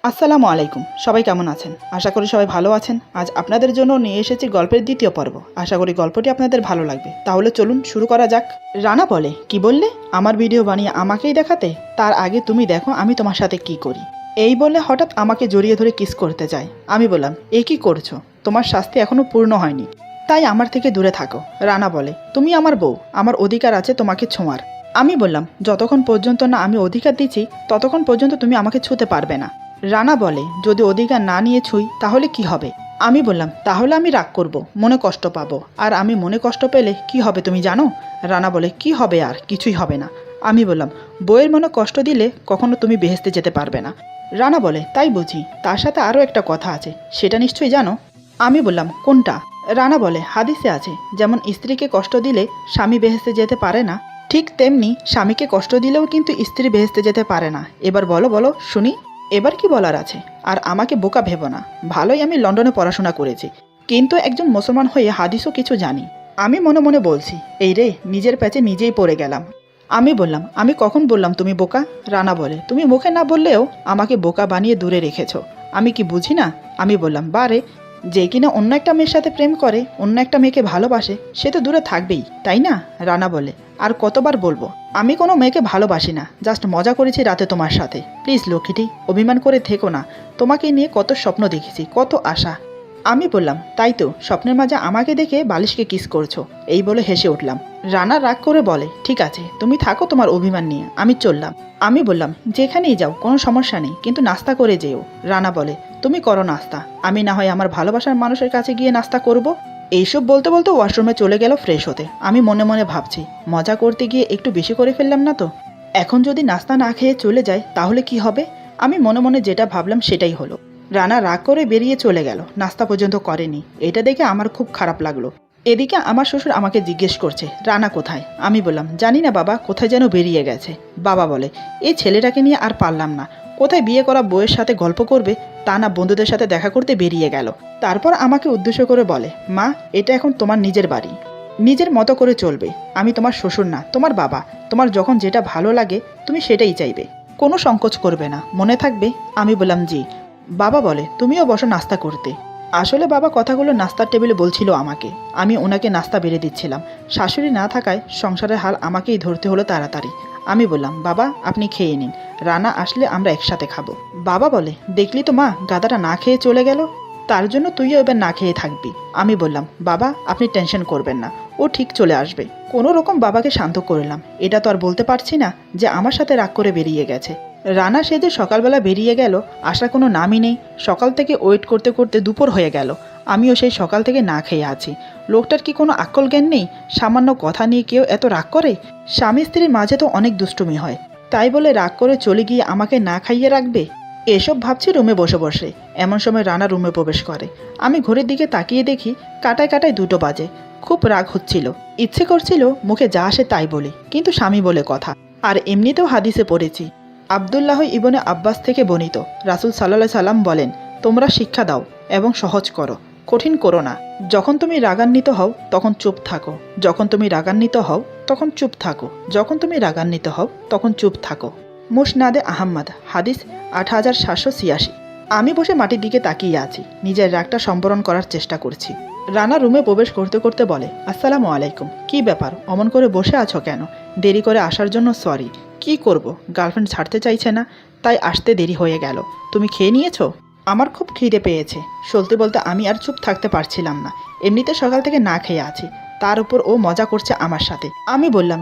আসসালামু আলাইকুম। সবাই কেমন আছেন? আশা করি সবাই ভালো আছেন। আজ আপনাদের জন্য নিয়ে এসেছি গল্পের দ্বিতীয় পর্ব। আশা করি গল্পটি আপনাদের ভালো লাগবে। তাহলে চলুন শুরু করা যাক। রানা বলে, কি বললে? আমার ভিডিও বানিয়ে আমাকেই দেখাতে? তার আগে তুমি দেখো আমি তোমার সাথে কি করি। এই বলে হঠাৎ আমাকে জড়িয়ে ধরে কিস করতে যায়। আমি বললাম, এ কি করছো? তোমার শাস্তি এখনো পূর্ণ হয়নি, তাই আমার থেকে দূরে থাকো। রানা বলে, তুমি আমার বউ, আমার অধিকার আছে তোমাকে ছোঁয়ার। আমি বললাম, যতক্ষণ পর্যন্ত না আমি অধিকার দিচ্ছি ততক্ষণ পর্যন্ত তুমি আমাকে ছুঁতে পারবে না। রানা বলে, যদি অধিকার না নিয়ে ছুঁই তাহলে কি হবে? আমি বললাম, তাহলে আমি রাগ করব, মনে কষ্ট পাবো। আর আমি মনে কষ্ট পেলে কি হবে তুমি জানো? রানা বলে, কি হবে? আর কিছুই হবে না। আমি বললাম, বইয়ের মনে কষ্ট দিলে কখনো তুমি বেহেস্তে যেতে পারবে না। রানা বলে, তাই বুঝি? তার সাথে আরও একটা কথা আছে, সেটা নিশ্চয়ই জানো? আমি বললাম, কোনটা? রানা বলে, হাদিসে আছে, যেমন স্ত্রীকে কষ্ট দিলে স্বামী বেহেস্তে যেতে পারে না, ঠিক তেমনি স্বামীকে কষ্ট দিলেও কিন্তু স্ত্রী বেহেস্তে যেতে পারে না। এবার বলো বলো শুনি, এবার কি বলার আছে? আর আমাকে বোকা ভেবো না। ভালোই আমি লন্ডনে পড়াশোনা করেছি, কিন্তু একজন মুসলমান হয়ে হাদিসও কিছু জানি। আমি মনে মনে বলছি, এই রে, নিজের প্যাচে নিজেই পড়ে গেলাম। আমি বললাম, আমি কখন বললাম তুমি বোকা? রানা বলে, তুমি মুখে না বললেও আমাকে বোকা বানিয়ে দূরে রেখেছো। আমি কি বুঝি না? আমি বললাম, বারে, যে কিনা অন্য একটা মেয়ের সাথে প্রেম করে, অন্য একটা মেয়েকে ভালোবাসে, সে তো দূরে থাকবেই, তাই না? রানা বলে, আর কতবার বলবো? আমি কোনো মেয়েকে ভালোবাসি না, জাস্ট মজা করেছি রাতে তোমার সাথে। প্লিজ লক্ষ্মীটি, অভিমান করে থেকো না। তোমাকে নিয়ে কত স্বপ্ন দেখেছি, কত আশা। আমি বললাম, তাই তো, স্বপ্নের মাঝে আমাকে দেখে বালিশকে কিস করছো। এই বলে হেসে উঠলাম। রানা রাগ করে বলে, ঠিক আছে, তুমি থাকো তোমার অভিমান নিয়ে, আমি চললাম। আমি বললাম, যেখানেই যাও কোনো সমস্যা নেই, কিন্তু নাস্তা করে যেও। রানা বলে, তুমি করো নাস্তা, আমি না হয় আমার ভালোবাসার মানুষের কাছে গিয়ে নাস্তা করব। এইসব বলতে বলতে ওয়াশরুমে চলে গেল ফ্রেশ হতে। আমি মনে মনে ভাবছি, মজা করতে গিয়ে একটু বেশি করে ফেললাম না তো? এখন যদি নাস্তা না খেয়ে চলে যায় তাহলে কি হবে? আমি মনে মনে যেটা ভাবলাম সেটাই হলো। রানা রাগ করে বেরিয়ে চলে গেল, নাস্তা পর্যন্ত করেনি। এটা দেখে আমার খুব খারাপ লাগলো। এদিকে আমার শ্বশুর আমাকে জিজ্ঞেস করছে, রানা কোথায়? আমি বললাম, জানি না বাবা, কোথায় যেন বেরিয়ে গেছে। বাবা বলে, এই ছেলেটাকে নিয়ে আর পারলাম না। কোথায় বিয়ে করা বউয়ের সাথে গল্প করবে, তা না বন্ধুদের সাথে দেখা করতে বেরিয়ে গেল। তারপর আমাকে উদ্দেশ্য করে বলে, মা, এটা এখন তোমার নিজের বাড়ি, নিজের মতো করে চলবে। আমি তোমার শ্বশুর না, তোমার বাবা। তোমার যখন যেটা ভালো লাগে তুমি সেটাই চাইবে, কোনো সংকোচ করবে না, মনে থাকবে? আমি বললাম, জি। বাবা বলে, তুমিও বসো নাস্তা করতে। আসলে বাবা কথাগুলো নাস্তার টেবিলে বলছিল আমাকে, আমি ওনাকে নাস্তা বেড়ে দিচ্ছিলাম। শাশুড়ি না থাকায় সংসারের হাল আমাকেই ধরতে হলো তাড়াতাড়ি। আমি বললাম, বাবা আপনি খেয়ে নিন, রানা আসলে আমরা একসাথে খাবো। বাবা বলে, দেখলি তো মা, গাদাটা না খেয়ে চলে গেল, তার জন্য তুইও এবার না খেয়ে থাকবি। আমি বললাম, বাবা আপনি টেনশন করবেন না, ও ঠিক চলে আসবে। কোনো রকম বাবাকে শান্ত করলাম। এটা তো আর বলতে পারছি না যে আমার সাথে রাগ করে বেরিয়ে গেছে। রানা সে যে সকালবেলা বেরিয়ে গেল, আসার কোনো নামই নেই। সকাল থেকে ওয়েট করতে করতে দুপুর হয়ে গেল, আমিও সেই সকাল থেকে না খেয়ে আছি। লোকটার কি কোনো আক্কল জ্ঞান নেই? সামান্য কথা নিয়ে কেউ এত রাগ করে? স্বামী স্ত্রীর মাঝে তো অনেক দুষ্টুমি হয়, তাই বলে রাগ করে চলে গিয়ে আমাকে না খাইয়ে রাখবে? এসব ভাবছি রুমে বসে বসে। এমন সময় রানা রুমে প্রবেশ করে। আমি ঘড়ির দিকে তাকিয়ে দেখি কাটায় কাটায় 2টো বাজে। খুব রাগ হচ্ছিল, ইচ্ছে করছিল মুখে যা আসে তাই বলি, কিন্তু স্বামী বলে কথা। আর এমনিতেও হাদিসে পড়েছি, আবদুল্লাহ ইবনে আব্বাস থেকে বর্ণিত, রাসূল সাল্লাল্লাহু আলাইহি সাল্লাম বলেন, তোমরা শিক্ষা দাও এবং সহজ করো, কঠিন করো না। যখন তুমি রাগান্বিত হও তখন চুপ থাকো, যখন তুমি রাগান্বিত হও তখন চুপ থাকো, যখন তুমি রাগান্বিত হও তখন চুপ থাকো। মুসনাদে আহম্মদ, হাদিস 8786। আমি বসে মাটির দিকে তাকিয়ে আছি, নিজের রাগটা সম্বরণ করার চেষ্টা করছি। রানা রুমে প্রবেশ করতে করতে বলে, আসসালামু আলাইকুম। কি ব্যাপার, অমন করে বসে আছো কেন? দেরি করে আসার জন্য সরি। কি করব, গার্লফ্রেন্ড ছাড়তে চাইছে না, তাই আসতে দেরি হয়ে গেল। তুমি খেয়ে নিয়েছো? আমার খুব খিদে পেয়েছে। সত্যি বলতে আমি আর চুপ থাকতে পারছিলাম না। এমনিতে সকাল থেকে না খেয়ে আছি, তার উপর ও মজা করছে আমার সাথে। আমি বললাম,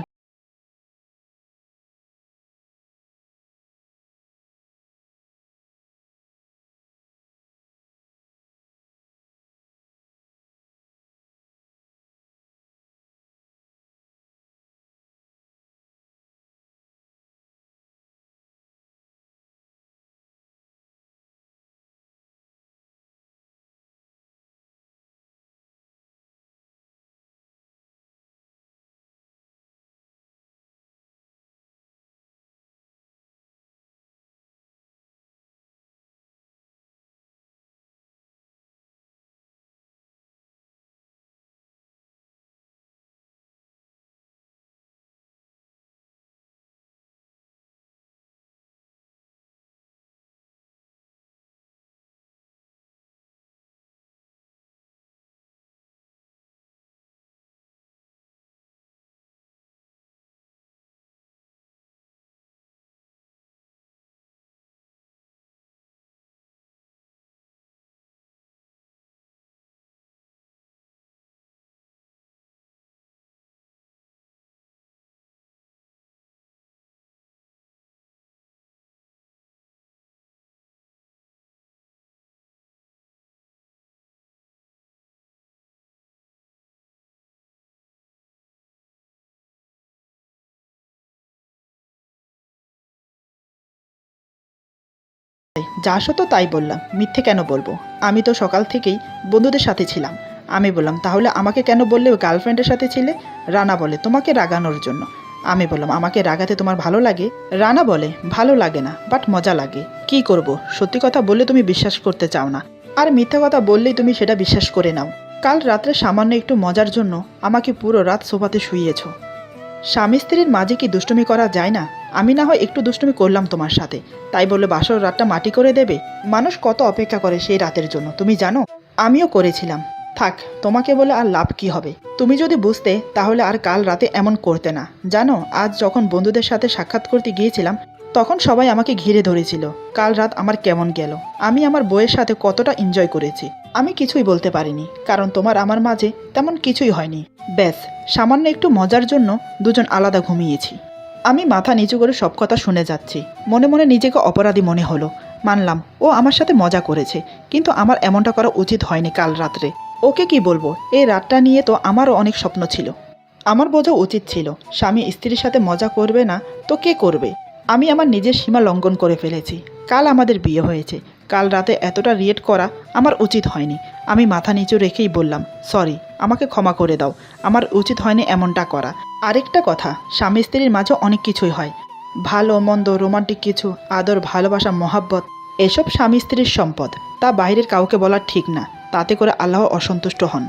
যা সত্য তাই বললাম, মিথ্যে কেন বলবো? আমি তো সকাল থেকেই বন্ধুদের সাথে ছিলাম। আমি বললাম, তাহলে আমাকে কেন বললে গার্লফ্রেন্ডের সাথে ছিলে? রানা বলে, তোমাকে রাগানোর জন্য। আমি বললাম, আমাকে রাগাতে তোমার ভালো লাগে? রানা বলে, ভালো লাগে না, বাট মজা লাগে। কি করব, সত্যি কথা বললে তুমি বিশ্বাস করতে চাও না, আর মিথ্যা কথা বললেই তুমি সেটা বিশ্বাস করে নাও। কাল রাত্রে সামান্য একটু মজার জন্য আমাকে পুরো রাত সোফাতে শুইয়েছ। স্বামী স্ত্রীর মাঝে কি দুষ্টুমি করা যায় না? আমি না হয় একটু দুষ্টুমি করলাম তোমার সাথে, তাই বলে বাসর রাতটা মাটি করে দেবে? মানুষ কত অপেক্ষা করে সেই রাতের জন্য, তুমি জানো? আমিও করেছিলাম। থাক, তোমাকে বলে আর লাভ কি হবে? তুমি যদি বুঝতে তাহলে আর কাল রাতে এমন করতে না। জানো, আজ যখন বন্ধুদের সাথে সাক্ষাৎ করতে গিয়েছিলাম তখন সবাই আমাকে ঘিরে ধরেছিল। কাল রাত আমার কেমন গেল, আমি আমার বউয়ের সাথে কতটা এনজয় করেছি। আমি কিছুই বলতে পারিনি, কারণ তোমার আমার মাঝে তেমন কিছুই হয়নি। ব্যাস, সামান্য একটু মজার জন্য দুজন আলাদা ঘুমিয়েছি। আমি মাথা নিচু করে সব কথা শুনে যাচ্ছি। মনে মনে নিজেকে অপরাধী মনে হলো। মানলাম ও আমার সাথে মজা করেছে, কিন্তু আমার এমনটা করা উচিত হয়নি কাল রাত্রে। ওকে কি বলবো, এই রাতটা নিয়ে তো আমারও অনেক স্বপ্ন ছিল। আমার বোঝা উচিত ছিল, স্বামী স্ত্রীর সাথে মজা করবে না তো কে করবে? আমি আমার নিজের সীমা লঙ্ঘন করে ফেলেছি। কাল আমাদের বিয়ে হয়েছে, কাল রাতে এতটা রিয়েক্ট করা আমার উচিত হয়নি। আমি মাথা নিচু রেখেই বললাম, সরি, আমাকে ক্ষমা করে দাও, আমার উচিত হয়নি এমনটা করা। আরেকটা কথা, স্বামী স্ত্রীর মাঝে অনেক কিছুই হয়, ভালো মন্দ, রোমান্টিক কিছু, আদর, ভালোবাসা, মহাব্বত, এসব স্বামী স্ত্রীর সম্পদ, তা বাইরের কাউকে বলা ঠিক না, তাতে করে আল্লাহ অসন্তুষ্ট হন।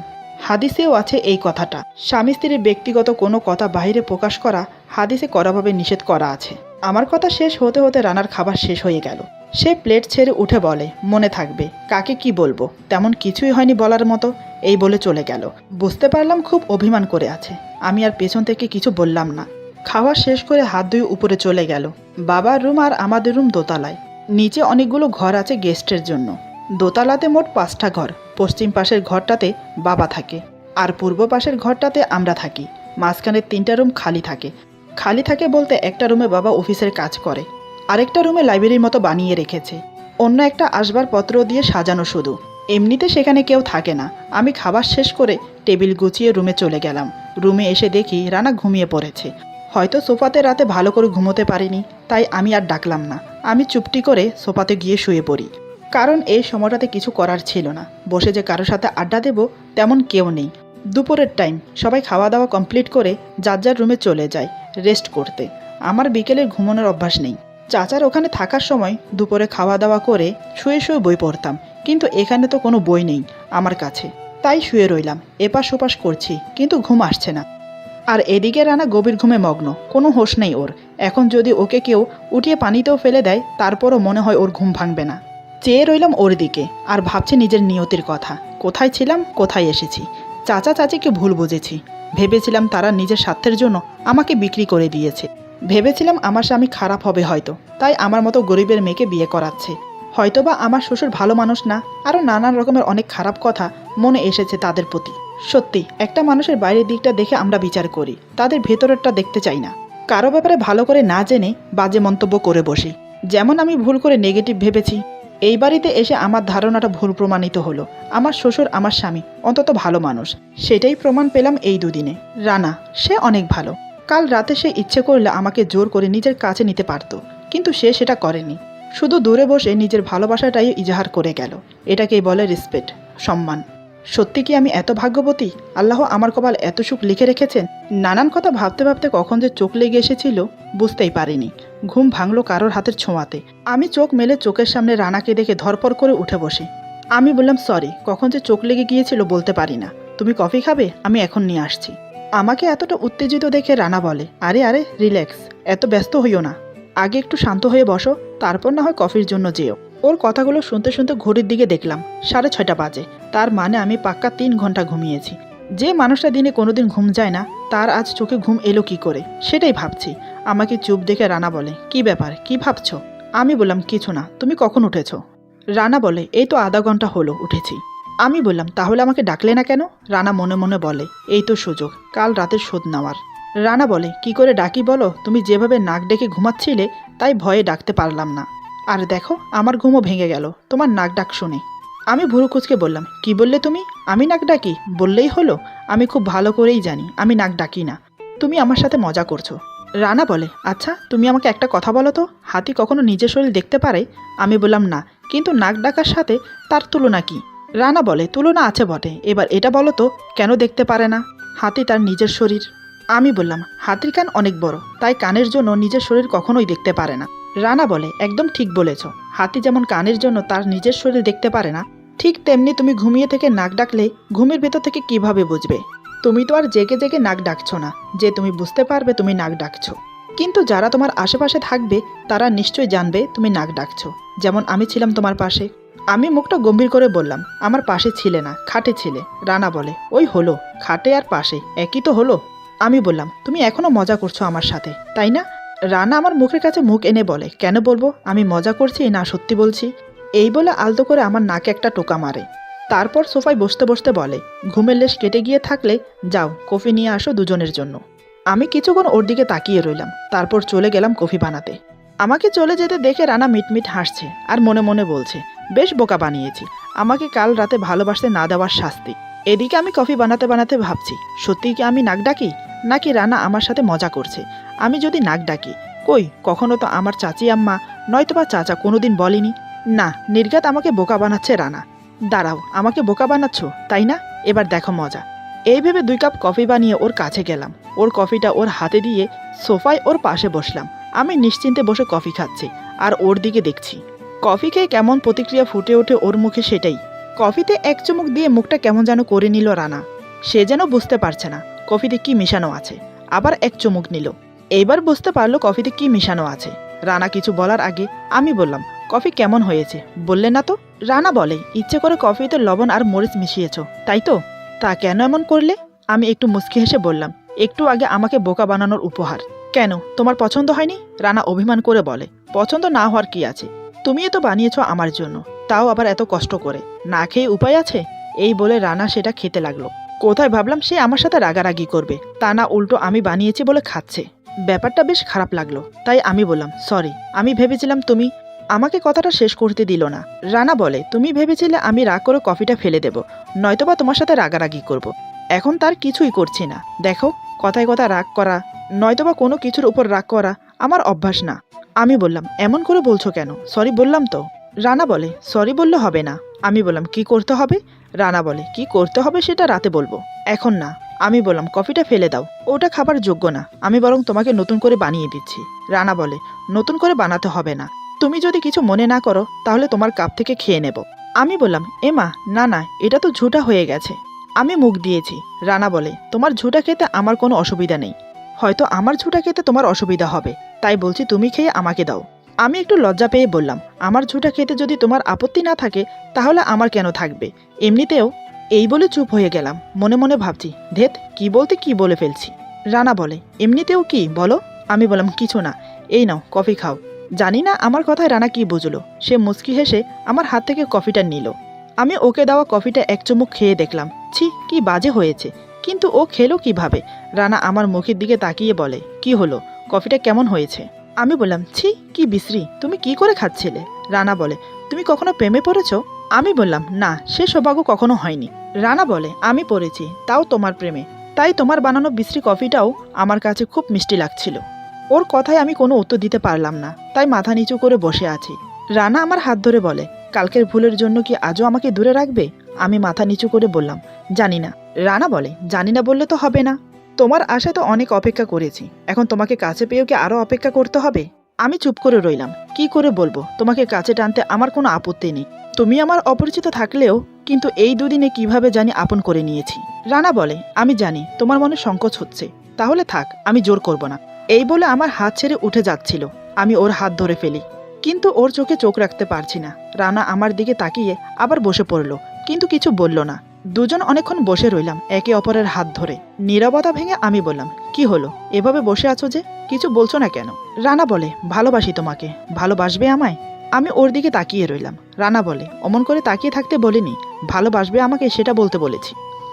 হাদিসেও আছে এই কথাটা, স্বামী স্ত্রীর ব্যক্তিগত কোনো কথা বাইরে প্রকাশ করা হাদিসে কড়াভাবে নিষেধ করা আছে। আমার কথা শেষ হতে হতে রানার খাবার শেষ হয়ে গেল। সে প্লেট ছেড়ে উঠে বলে, মনে থাকবে, কাকে কি বলবো, তেমন কিছুই হয়নি বলার মতো, এই বলে চলে গেল। বুঝতে পারলাম খুব অভিমান করে আছে। আমি আর পেছন থেকে কিছু বললাম না। খাওয়া শেষ করে হাত ধুয়ে উপরে চলে গেল। বাবার রুম আর আমাদের রুম দোতলায়। নিচে অনেকগুলো ঘর আছে গেস্টের জন্য। দোতলাতে মোট 5টা ঘর। পশ্চিম পাশের ঘরটাতে বাবা থাকে, আর পূর্ব পাশের ঘরটাতে আমরা থাকি। মাঝখানের 3টা রুম খালি থাকে। খালি থাকে বলতে, একটা রুমে বাবা অফিসের কাজ করে, আরেকটা রুমে লাইব্রেরির মতো বানিয়ে রেখেছে, অন্য একটা আসবাবপত্র দিয়ে সাজানো শুধু। এমনিতে সেখানে কেউ থাকে না। আমি খাবার শেষ করে টেবিল গুছিয়ে রুমে চলে গেলাম। রুমে এসে দেখি রানা ঘুমিয়ে পড়েছে। হয়তো সোফাতে রাতে ভালো করে ঘুমোতে পারিনি, তাই আমি আর ডাকলাম না। আমি চুপটি করে সোফাতে গিয়ে শুয়ে পড়ি, কারণ এই সময়টাতে কিছু করার ছিল না। বসে যে কারোর সাথে আড্ডা দেব তেমন কেউ নেই। দুপুরের টাইম, সবাই খাওয়া দাওয়া কমপ্লিট করে যার যার রুমে চলে যায় রেস্ট করতে। আমার বিকেলের ঘুমানোর অভ্যাস নেই। চাচার ওখানে থাকার সময় দুপুরে খাওয়া দাওয়া করে শুয়ে শুয়ে বই পড়তাম, কিন্তু এখানে তো কোনো বই নেই আমার কাছে, তাই শুয়ে রইলাম। এপাশ ওপাশ করছি, কিন্তু ঘুম আসছে না। আর এদিকে রানা গভীর ঘুমে মগ্ন, কোনো হোশ নেই ওর। এখন যদি ওকে কেউ উঠিয়ে পানিতেও ফেলে দেয় তারপরও মনে হয় ওর ঘুম ভাঙবে না। চেয়ে রইলাম ওর দিকে, আর ভাবছি নিজের নিয়তির কথা। কোথায় ছিলাম, কোথায় এসেছি। চাচা চাচিকে ভুল বুঝেছি। ভেবেছিলাম তারা নিজের স্বার্থের জন্য আমাকে বিক্রি করে দিয়েছে। ভেবেছিলাম আমার স্বামী খারাপ হবে হয়তো, তাই আমার মতো গরিবের মেয়েকে বিয়ে করাচ্ছে। হয়তোবা আমার শ্বশুর ভালো মানুষ না, আরও নানান রকমের অনেক খারাপ কথা মনে এসেছে তাদের প্রতি। সত্যি, একটা মানুষের বাইরের দিকটা দেখে আমরা বিচার করি, তাদের ভেতরেরটা দেখতে চাই না। কারো ব্যাপারে ভালো করে না জেনে বাজে মন্তব্য করে বসি। যেমন আমি ভুল করে নেগেটিভ ভেবেছি, এই বাড়িতে এসে আমার ধারণাটা ভুল প্রমাণিত হলো। আমার শ্বশুর, আমার স্বামী অন্তত ভালো মানুষ, সেটাই প্রমাণ পেলাম এই দুদিনে। রানা, সে অনেক ভালো। কাল রাতে সে ইচ্ছে করলে আমাকে জোর করে নিজের কাছে নিতে পারত, কিন্তু সে সেটা করেনি। শুধু দূরে বসে নিজের ভালোবাসাটাই ইজাহার করে গেল। এটাকেই বলে রেসপেক্ট, সম্মান। সত্যি কি আমি এত ভাগ্যবতী? আল্লাহ আমার কপাল এত সুখ লিখে রেখেছেন। নানান কথা ভাবতে ভাবতে কখন যে চোখ লেগে এসেছিল বুঝতেই পারিনি। ঘুম ভাঙলো কারোর হাতের ছোঁয়াতে। আমি চোখ মেলে চোখের সামনে রানাকে দেখে ধরপড় করে উঠে বসি। আমি বললাম, সরি, কখন যে চোখ লেগে গিয়েছিল বলতে পারি না। তুমি কফি খাবে? আমি এখন নিয়ে আসছি। আমাকে এতটা উত্তেজিত দেখে রানা বলে, আরে আরে রিল্যাক্স, এত ব্যস্ত হইও না, আগে একটু শান্ত হয়ে বসো, তারপর না হয় কফির জন্য যেও। ওর কথাগুলো শুনতে শুনতে ঘড়ির দিকে দেখলাম 6:30 বাজে। তার মানে আমি পাক্কা 3 ঘন্টা ঘুমিয়েছি। যে মানুষটা দিনে কোনোদিন ঘুম যায় না, তার আজ চোখে ঘুম এলো কি করে, সেটাই ভাবছি। আমাকে চুপ দেখে রানা বলে, কি ব্যাপার, কি ভাবছো? আমি বললাম, কিছু না, তুমি কখন উঠেছো? রানা বলে, এই তো আধা ঘন্টা হলো উঠেছি। আমি বললাম, তাহলে আমাকে ডাকলে না কেন? রানা মনে মনে বলে, এই তো সুযোগ কাল রাতের শোধ নেওয়ার। রানা বলে, কি করে ডাকি বলো, তুমি যেভাবে নাক ডেকে ঘুমাচ্ছিলে তাই ভয়ে ডাকতে পারলাম না। আর দেখো, আমার ঘুমও ভেঙে গেল তোমার নাক ডাক শুনে। আমি ভুরু কুচকে বললাম, কি বললে তুমি? আমি নাক ডাকি? বললেই হলো। আমি খুব ভালো করেই জানি আমি নাক ডাকি না। তুমি আমার সাথে মজা করছো। রানা বলে, আচ্ছা তুমি আমাকে একটা কথা বলো তো, হাতি কখনো নিজের শরীর দেখতে পারে? আমি বললাম না, কিন্তু নাক ডাকার সাথে তার তুলনা কি? রানা বলে, তুলনা আছে বটে, এবার এটা বলো তো কেন দেখতে পারে না হাতি তার নিজের শরীর? আমি বললাম, হাতির কান অনেক বড়, তাই কানের জন্য নিজের শরীর কখনোই দেখতে পারে না। রানা বলে, একদম ঠিক বলেছ, হাতি যেমন কানের জন্য তার নিজের শরীর দেখতে পারে না, ঠিক তেমনি তুমি ঘুমিয়ে থেকে নাক ডাকলে ঘুমের ভেতর থেকে কিভাবে বুঝবে? তুমি তো আর জেগে জেগে নাক ডাকছো না যে তুমি বুঝতে পারবে তুমি নাক ডাকছো। কিন্তু যারা তোমার আশেপাশে থাকবে তারা নিশ্চয়ই জানবে তুমি নাক ডাকছো, যেমন আমি ছিলাম তোমার পাশে। আমি মুখটা গম্ভীর করে বললাম, আমার পাশে ছিলে না, খাটে ছিলে। রানা বলে, ওই হলো, খাটে আর পাশে একই তো হলো। আমি বললাম, তুমি এখনো মজা করছো আমার সাথে, তাই না? রানা আমার মুখের কাছে মুখ এনে বলে, কেন বলবো, আমি মজা করছি না সত্যি বলছি? এই বলে আলতো করে আমার নাকে একটা টোকা মারে। তারপর সোফায় বসতে বসতে বলে, ঘুমের লেশ কেটে গিয়ে থাকলে যাও কফি নিয়ে আসো দুজনের জন্য। আমি কিছুক্ষণ ওর দিকে তাকিয়ে রইলাম, তারপর চলে গেলাম কফি বানাতে। আমাকে চলে যেতে দেখে রানা মিটমিট হাসছে আর মনে মনে বলছে, বেশ বোকা বানিয়েছি, আমাকে কাল রাতে ভালোবাসতে না দেওয়ার শাস্তি। এদিকে আমি কফি বানাতে বানাতে ভাবছি, সত্যিই কি আমি নাক ডাকি, নাকি রানা আমার সাথে মজা করছে? আমি যদি নাক ডাকি, কই কখনো তো আমার চাচি আম্মা নয়তোবা চাচা কোনোদিন বলেনি। না, নির্ঘাত আমাকে বোকা বানাচ্ছে রানা। দাঁড়াও, আমাকে বোকা বানাচ্ছ তাই না? এবার দেখো মজা। এই ভেবে 2 কাপ কফি বানিয়ে ওর কাছে গেলাম, ওর কফিটা ওর হাতে দিয়ে সোফায় ওর পাশে বসলাম। আমি নিশ্চিন্তে বসে কফি খাচ্ছি আর ওর দিকে দেখছি। কফি খেয়ে কেমন প্রতিক্রিয়া ফুটে ওঠে ওর মুখে সেটাই। কফিতে এক চুমুক দিয়ে মুখটা কেমন যেন করে নিল রানা। সে যেন বুঝতে পারছে না কফিতে কি মিশানো আছে। আবার এক চুমুক নিল, এইবার বুঝতে পারলো কফিতে কি মিশানো আছে। রানা কিছু বলার আগে আমি বললাম, কফি কেমন হয়েছে বললে না তো? রানা বলে, ইচ্ছে করে কফিতে লবণ আর মরিচ মিশিয়েছ তাই তো? তা কেন এমন করলে? আমি একটু মুচকি হেসে বললাম, একটু আগে আমাকে বোকা বানানোর উপহার। কেন, তোমার পছন্দ হয়নি? রানা অভিমান করে বলে, পছন্দ না হওয়ার কি আছে, তুমিই তো বানিয়েছ আমার জন্য, তাও আবার এত কষ্ট করে, না খেয়ে উপায় আছে? এই বলে রানা সেটা খেতে লাগলো। কোথায় ভাবলাম সে আমার সাথে রাগারাগি করবে, তা না উল্টো আমি বানিয়েছি বলে খাচ্ছে। ব্যাপারটা বেশ খারাপ লাগলো, তাই আমি বললাম, সরি, আমি ভেবেছিলাম তুমি। আমাকে কথাটা শেষ করতে দিল না। রানা বলে, তুমি ভেবেছিলে আমি রাগ করে কফিটা ফেলে দেব, নয়তোবা তোমার সাথে রাগারাগি করব। এখন তার কিছুই করছি না। দেখো, কথায় কথা রাগ করা নয়তোবা কোনো কিছুর উপর রাগ করা আমার অভ্যাস না। আমি বললাম, এমন করে বলছো কেন? সরি বললাম তো। রানা বলে, সরি বললে হবে না। আমি বললাম, কি করতে হবে? রানা বলে, কি করতে হবে সেটা রাতে বলবো, এখন না। আমি বললাম, কফিটা ফেলে দাও, ওটা খাবার যোগ্য না, আমি বরং তোমাকে নতুন করে বানিয়ে দিচ্ছি। রানা বলে, নতুন করে বানাতে হবে না, তুমি যদি কিছু মনে না করো তাহলে তোমার কাপ থেকে খেয়ে নেব। আমি বললাম, এমা না না, এটা তো ঝুটা হয়ে গেছে। আমি মুখ দিয়েছি। রানা বলে, তোমার ঝুটা খেতে আমার কোনো অসুবিধা নেই, হয়তো আমার ঝুটা খেতে তোমার অসুবিধা হবে, তাই বলছি তুমি খেয়ে আমাকে দাও। আমি একটু লজ্জা পেয়ে বললাম, আমার ঝুটা খেতে যদি তোমার আপত্তি না থাকে তাহলে আমার কেন থাকবে, এমনিতেও। এই বলে চুপ হয়ে গেলাম, মনে মনে ভাবছি, ধেত কি বলতে কি বলে ফেলছি। রানা বলে, এমনিতেও কি বলো? আমি বললাম, কিছু না, এই নাও কফি খাও। জানি না আমার কথায় রানা কি বুঝলো, সে মুচকি হেসে আমার হাত থেকে কফিটা নিল। আমি ওকে দেওয়া কফিটা এক চুমুক খেয়ে দেখলাম, ছি কি বাজে হয়েছে, কিন্তু ও খেলো কিভাবে? রানা আমার মুখের দিকে তাকিয়ে বলে, কি হলো, কফিটা কেমন হয়েছে? আমি বললাম, ছি কি বিশ্রী, তুমি কি করে খাচ্ছিলে? রানা বলে, তুমি কখনো প্রেমে পড়েছো? আমি বললাম, না, সে সৌভাগ্য কখনো হয়নি। রানা বলে, আমি পড়েছি, তাও তোমার প্রেমে, তাই তোমার বানানো বিশ্রী কফিটাও আমার কাছে খুব মিষ্টি লাগছিল। ওর কথায় আমি কোনো উত্তর দিতে পারলাম না, তাই মাথা নিচু করে বসে আছি। রানা আমার হাত ধরে বলে, কালকের ভুলের জন্য কি আজও আমাকে দূরে রাখবে? আমি মাথা নিচু করে বললাম, জানি না। রানা বলে, জানি না বললে তো হবে না, তোমার আশায় তো অনেক অপেক্ষা করেছি, এখন তোমাকে কাছে পেয়েও কি আরও অপেক্ষা করতে হবে? আমি চুপ করে রইলাম, কি করে বলবো তোমাকে কাছে টানতে আমার কোনো আপত্তি নেই, তুমি আমার অপরিচিত থাকলেও কিন্তু এই দুদিনে কিভাবে জানি আপন করে নিয়েছি। রানা বলে, আমি জানি তোমার মনে সংকোচ হচ্ছে, তাহলে থাক, আমি জোর করব না। এই বলে আমার হাত ছেড়ে উঠে যাচ্ছিল, আমি ওর হাত ধরে ফেলি, কিন্তু ওর চোখে চোখ রাখতে পারছি না। রানা আমার দিকে তাকিয়ে আবার বসে পড়ল, কিন্তু কিছু বলল না। দুজন অনেকক্ষণ বসে রইলাম একে অপরের হাত ধরে। নীরবতা ভেঙে আমি বললাম, কি হলো, এভাবে বসে আছো যে, কিছু বলছো না কেন? রানা বলে, ভালোবাসি তোমাকে, ভালোবাসবে আমায়? আমি ওর দিকে তাকিয়ে রইলাম। রানা বলে, অমন করে তাকিয়ে থাকতে বলিনি, ভালোবাসবে আমাকে সেটা বলতে বলেছি।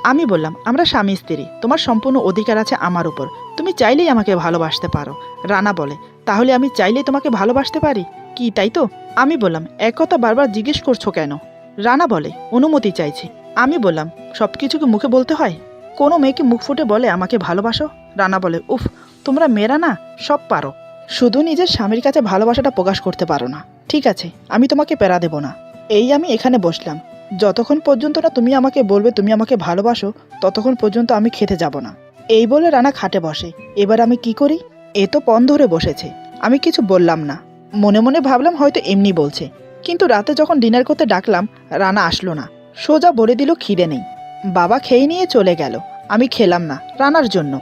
আমি বললাম, আমরা স্বামী স্ত্রী, তোমার সম্পূর্ণ অধিকার আছে আমার উপর, তুমি চাইলেই আমাকে ভালোবাসতে পারো। রানা বলে, তাহলে আমি চাইলেই তোমাকে ভালোবাসতে পারি কি, তাই তো? আমি বললাম, এক কথা বারবার জিজ্ঞেস করছো কেন? রানা বলে, অনুমতি চাইছি। আমি বললাম, সব কিছু কি মুখে বলতে হয়? কোনো মেয়েকে মুখ ফুটে বলে আমাকে ভালোবাসো? রানা বলে, উফ, তোমরা মেয়েরা না সব পারো, শুধু নিজের স্বামীর কাছে ভালোবাসাটা প্রকাশ করতে পারো না। ঠিক আছে, আমি তোমাকে পেরা দেব না। এই আমি এখানে বসলাম, যতক্ষণ পর্যন্ত না তুমি আমাকে বলবে তুমি আমাকে ভালোবাসো, ততক্ষণ পর্যন্ত আমি খেতে যাব না। এই বলে রানা খাটে বসে। এবার আমি কি করি? এ তো পণ ধরে বসেছে, আমি কিছু বললাম না। মনে মনে ভাবলাম হয়তো এমনি বলছে, কিন্তু রাতে যখন ডিনার করতে ডাকলাম রানা আসলো না, সোজা বলে দিল খিদে নেই। বাবা খেয়ে নিয়ে চলে গেল, আমি খেলাম না রানার জন্য।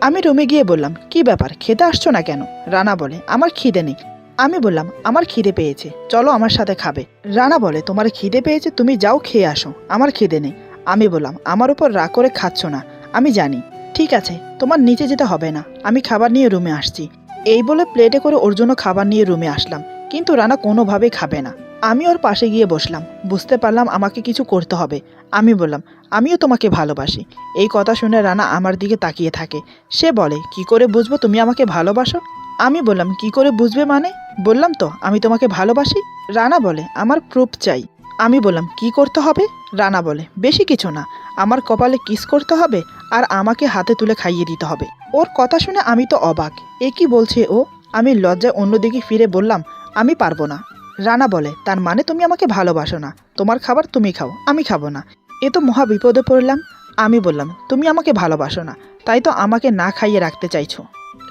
আমি রুমে গিয়ে বললাম, কি ব্যাপার, খেতে আসছো না কেন? রানা বলে, আমার খিদে নেই। আমি বললাম, আমার খিদে পেয়েছে, চলো আমার সাথে খাবে। রানা বলে, তোমার খিদে পেয়েছে, তুমি যাও খেয়ে আসো, আমার খিদে নেই। আমি বললাম, আমার উপর রাগ করে খাচ্ছ না, আমি জানি। ঠিক আছে, তোমার নিচে যেতে হবে না, আমি খাবার নিয়ে রুমে আসছি। এই বলে প্লেটে করে ওর জন্য খাবার নিয়ে রুমে আসলাম, কিন্তু রানা কোনোভাবেই খাবে না। আমি ওর পাশে গিয়ে বসলাম, বুঝতে পারলাম আমাকে কিছু করতে হবে। আমি বললাম, আমিও তোমাকে ভালোবাসি। এই কথা শুনে রানা আমার দিকে তাকিয়ে থাকে। সে বলে, কি করে বুঝবো তুমি আমাকে ভালোবাসো? আমি বললাম, কি করে বুঝবে মানে? বললাম তো আমি তোমাকে ভালোবাসি। রানা বলে, আমার প্রুফ চাই। আমি বললাম, কি করতে হবে? রানা বলে, বেশি কিছু না, আমার কপালে কিস করতে হবে আর আমাকে হাতে তুলে খাইয়ে দিতে হবে। ওর কথা শুনে আমি তো অবাক, এ কি বলছে ও? আমি লজ্জায় অন্যদিকে ফিরে বললাম, আমি পারবো না। রানা বলে, তার মানে তুমি আমাকে ভালোবাসো না? তোমার খাবার তুমি খাও, আমি খাবো না। এ তো মহা বিপদে পড়লাম। আমি বললাম, তুমি আমাকে ভালোবাসো না, তাই তো আমাকে না খাইয়ে রাখতে চাইছো।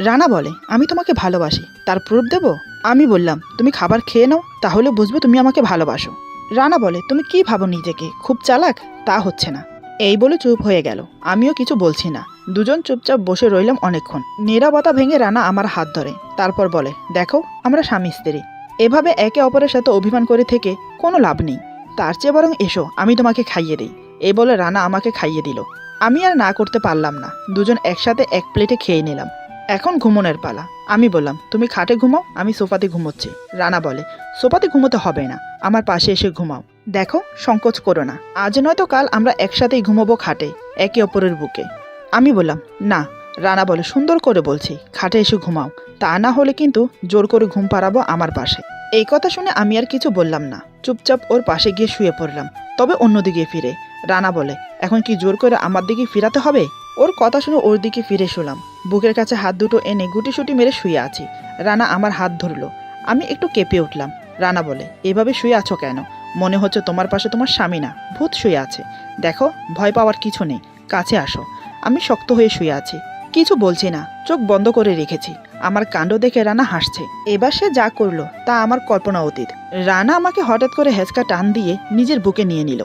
রানা বলে, আমি তোমাকে ভালোবাসি, তার প্রুফ দেব? আমি বললাম, তুমি খাবার খেয়ে নাও, তাহলে বুঝবে তুমি আমাকে ভালোবাসো। রানা বলে, তুমি কি ভাবো নিজেকে, খুব চালাক? তা হচ্ছে না। এই বলে চুপ হয়ে গেল, আমিও কিছু বলছি না। দুজন চুপচাপ বসে রইলাম অনেকক্ষণ। নীরবতা ভেঙে রানা আমার হাত ধরে, তারপর বলে, দেখো আমরা স্বামী স্ত্রী, এভাবে একে অপরের সাথে অভিমান করে থেকে কোনো লাভ নেই। তার চেয়ে বরং এসো আমি তোমাকে খাইয়ে দিই। এই বলে রানা আমাকে খাইয়ে দিল। আমি আর না করতে পারলাম না, দুজন একসাথে এক প্লেটে খেয়ে নিলাম। এখন ঘুমোনোর পালা। আমি বললাম, তুমি খাটে ঘুমাও, আমি সোফাতে ঘুমোচ্ছি। রানা বলে, সোফাতে ঘুমোতে হবে না, আমার পাশে এসে ঘুমাও। দেখো, সংকোচ করো না, আজ নয়তো কাল আমরা একসাথেই ঘুমাবো খাটে, একে অপরের বুকে। আমি বললাম, না। রানা বলে, সুন্দর করে বলছি, খাটে এসে ঘুমাও, তা না হলে কিন্তু জোর করে ঘুম পাড়াবো আমার পাশে। এই কথা শুনে আমি আর কিছু বললাম না, চুপচাপ ওর পাশে গিয়ে শুয়ে পড়লাম, তবে অন্যদিকে ফিরে। রানা বলে, এখন কি জোর করে আমার দিকে ফিরাতে হবে? ওর কথা শুনে ওর দিকে ফিরে শুলাম, বুকের কাছে হাত দুটো এনে গুটিসুটি মেরে শুয়ে আছি। রানা আমার হাত ধরলো, আমি একটু কেঁপে উঠলাম। রানা বলে, এভাবে শুয়ে আছো কেন? মনে হচ্ছে তোমার পাশে তোমার স্বামী না, ভূত শুয়ে আছে। দেখো, ভয় পাওয়ার কিছু নেই, কাছে আসো। আমি শক্ত হয়ে শুয়ে আছি, কিছু বলছি না, চোখ বন্ধ করে রেখেছি। আমার কাণ্ড দেখে রানা হাসছে। এবার সে যা করলো তা আমার কল্পনা অতীত। রানা আমাকে হঠাৎ করে হেঁচকা টান দিয়ে নিজের বুকে নিয়ে নিল।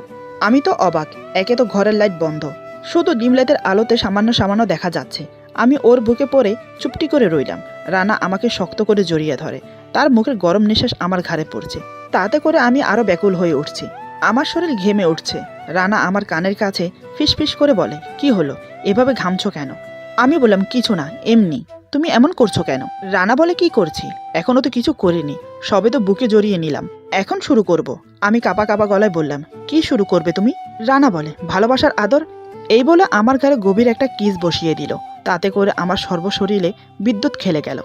আমি তো অবাক, একে তো ঘরের লাইট বন্ধ, শুধু ডিম লাইটের আলোতে সামান্য সামান্য দেখা যাচ্ছে। আমি ওর বুকে পড়ে চুপটি করে রইলাম। রানা আমাকে শক্ত করে জড়িয়ে ধরে, তার মুখের গরম নিঃশ্বাস আমার ঘাড়ে পড়ছে। তাতে করে আমি আরো ব্যাকুল হয়ে উঠছি, আমার শরীর ঘেমে উঠছে। রানা আমার কানের কাছে ফিসফিস করে বলে, কি হলো, এভাবে ঘামছো কেন? আমি বললাম, কিছু না, এমনি। তুমি এমন করছো কেন? রানা বলে, কি করছি? এখনো তো কিছু করিনি, সবে তো বুকে জড়িয়ে নিলাম, এখন শুরু করব। আমি কাপা কাপা গলায় বললাম, কি শুরু করবে তুমি? রানা বলে, ভালোবাসার আদর। এই বলে আমার ঘাড়ে গভীর একটা কিস বসিয়ে দিল, তাতে করে আমার সর্বশরীরে বিদ্যুৎ খেলে গেল।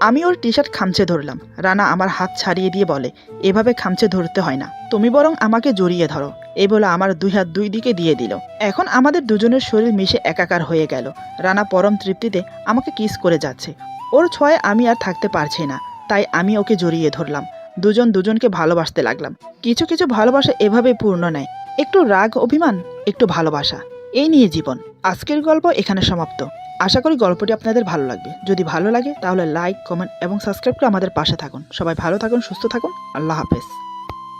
আমি ওর টি শার্ট খামচে ধরলাম। রানা আমার হাত ছাড়িয়ে দিয়ে বলে, এভাবে খামচে ধরতে হয় না, তুমি বরং আমাকে জড়িয়ে ধরো। এই বলে আমার দুই হাত দুই দিকে দিয়ে দিল। এখন আমাদের দুজনের শরীর মিশে একাকার হয়ে গেল। রানা পরম তৃপ্তিতে আমাকে কিস করে যাচ্ছে। ওর ছোঁয়ায় আমি আর থাকতে পারছি না, তাই আমি ওকে জড়িয়ে ধরলাম। দুজন দুজনকে ভালোবাসতে লাগলাম। কিছু কিছু ভালোবাসা এভাবেই পূর্ণ নেয়, একটু রাগ অভিমান, একটু ভালোবাসা, এই নিয়ে জীবন। আজকের গল্প এখানে সমাপ্ত। আশা করি গল্পটি আপনাদের ভালো লাগবে। যদি ভালো লাগে তাহলে লাইক, কমেন্ট এবং সাবস্ক্রাইব করে আমাদের পাশে থাকুন। সবাই ভালো থাকুন, সুস্থ থাকুন। আল্লাহ হাফেজ।